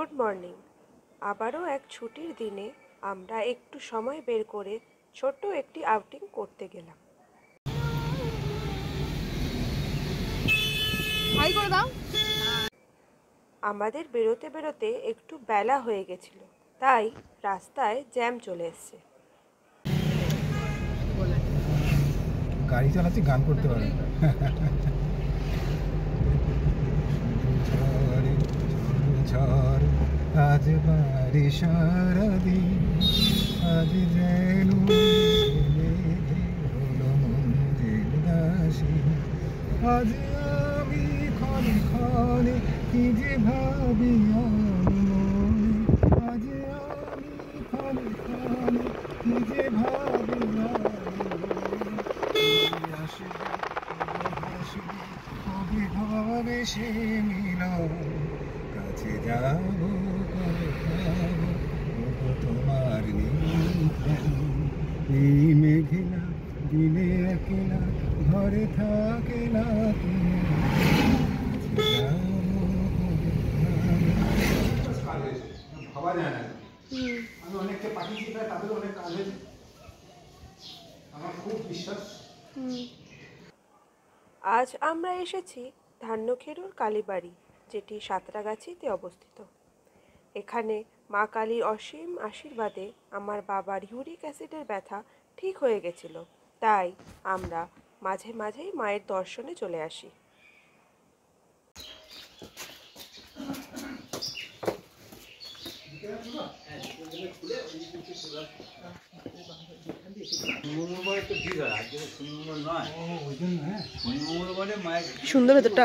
Good morning. আবারও এক ছুটির দিনে আমরা একটু সময় বের করে ছোট্ট একটি আউটিং করতে গেলাম। আমাদের বেরোতে বেরোতে একটু বেলা হয়ে গেছিল, তাই রাস্তায় জ্যাম চলে এসছে। গাড়ি চালাচ্ছি, গান করতে পারে। আজ বাড়ি সারাদিন, আজ যেন হলো মন্দির দাসী। আজ আমি ক্ষণে ক্ষণে কি যে ভাবি মনে, আজ আমি ক্ষণে ক্ষণে কি যে ভাবি কবে হবে সে মিলন, কাছে যাবো তোমার এই মেঘলা দিনে একলা ঘরে থাকে না তুমি, ভাবা যায় না। আমি অনেককে পাঠিয়েছি, তাদের অনেক কাজ হয়েছে, আমার খুব বিশ্বাস। আজ আমরা এসেছি ধান্যখেরুর কালীবাড়ি, যেটি সাঁতরাগাছিতে অবস্থিত। এখানে মা কালীর অসীম আশীর্বাদে আমার বাবার ইউরিক অ্যাসিডের ব্যথা ঠিক হয়ে গেছিল, তাই আমরা মাঝে মাঝেই মায়ের দর্শনে চলে আসি। সুন্দর ভেতরটা।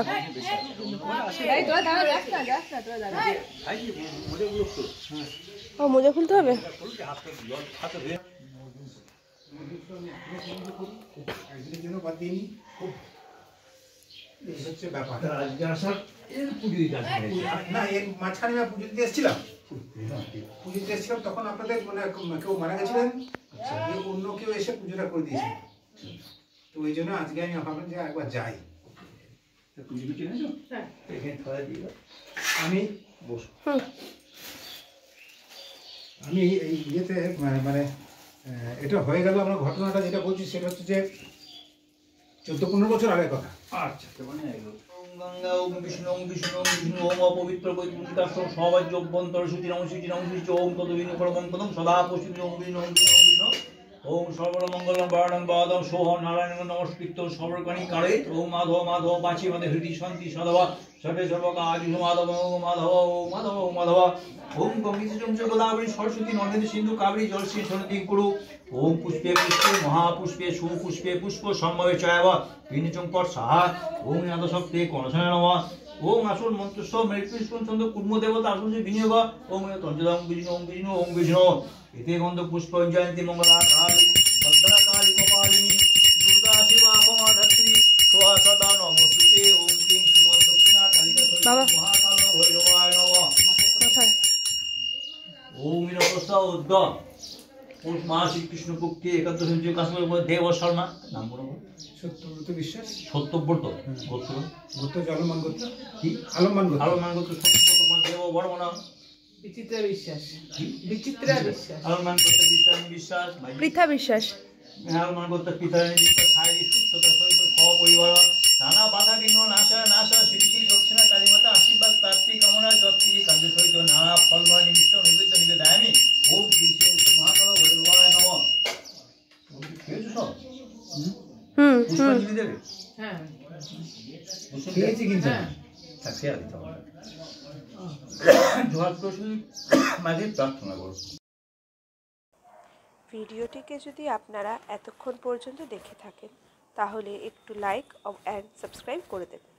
ও মোজা খুলতে হবে। তখন আপনাদের মানে কেউ মারা গেছিলেন, অন্য কেউ এসে পুজোটা করে দিয়েছে, তো ওই জন্য আজকে আমি ভাবলাম যে একবার যাই। আমি এই ইয়েতে মানে এটা হয়ে গেল। আমরা ঘটনাটা যেটা বলছি সেটা হচ্ছে যে 14-15 বছর আগের কথা। আচ্ছা, গঙ্গা ওম বিষ্ণু ওম বিষ্ণু ওম বিষ্ণু ওম অপবিত্র বৈকুণ্ঠিতাশ্রম সবাজ্য অভ্যন্তর সূচি নম সূচি নম সূচি ওম তদবিষ্ণু পরমং পদম সদা পশ্চিম ওম বিষ্ণু ওম বিষ্ণু ওম বিষ্ণু ওম সর্বমঙ্গলম বরণং বাদম সোহ নারায়ণ নমস্কৃত্য সর্বকাণী কারে ওম মাধব মাধব পাঁচি মাধব হৃদি শান্তি সদবা সর্বে সর্বকার্য মাধব মাধব মাধব মাধব ওম গঙ্গিজং গোদাবরী সরস্বতী নর্মদে সিন্ধু কাবেরী জলশ্রী সনদি কুরু ওম পুষ্পে পুষ্পে মহাপুষ্পে সুপুষ্পে পুষ্প সম্ভবে চয়ব বিনিচং পর সাহা ওম নাদশক্তে কনসনে নমঃ ওম আসুন মন্ত্রস্ব মৃত্যুষ্ণ চন্দ্র কুর্ম দেবতা আসুন যে বিনিয়োগ ওম তঞ্জদং বিষ্ণু ওম বিষ্ণু ওম বিষ্ণু এতে গন্ধ পুষ্প জয়ন্তী মঙ্গলা কালী ভদ্রা কালী কপালিনী দুর্গা শিবা ক্ষমাধাত্রী সোহা সদা নমস্তুতে ওম ক্লীং শ্রীমৎ দক্ষিণা কালিকা মহাকাল ভৈরবায় নমঃ ওম নমস্তা উদ্যম পৌষ মাস শ্রীকৃষ্ণ পক্ষে একাদশ দেব শর্মা নাম বলবো সত্যব্রত বিশ্বাস। সত্যব্রত গোত্র গোত্র জলমান গোত্র কি আলমান গোত্র। আলমান গোত্র সত্যব্রত দেব বর্মনা বিচিত্রা বিশ্বাস। বিচিত্রা বিশ্বাস। আলমান গোত্র বিত্রাণী বিশ্বাস। পৃথা বিশ্বাস। আলমান গোত্র পিতারানী বিশ্বাস। শারীরিক সুস্থতা সহিত সপরিবার নানা বাধা বিঘ্ন নাশা নাশা শ্রী দক্ষিণা কালীমাতা আশীর্বাদ প্রাপ্তি কামনা যৎকিরি কার্য সহিত নানা ফলময় নিমিত্ত নৈবেদ্য নিবেদয়ামি ওম শ্রী শ্রী মহাকাল ভৈরবায় নমঃ। খেয়েছো সব? পুষ্পাঞ্জলি দেবে? হ্যাঁ খেয়েছি কিন্তু খেয়াল দিতে হবে। জোহার প্রশ্ন মাঝে প্রার্থনা করো। ভিডিওটিকে যদি আপনারা এতক্ষণ পর্যন্ত দেখে থাকেন তাহলে একটু লাইক অ্যান্ড সাবস্ক্রাইব করে দেবেন।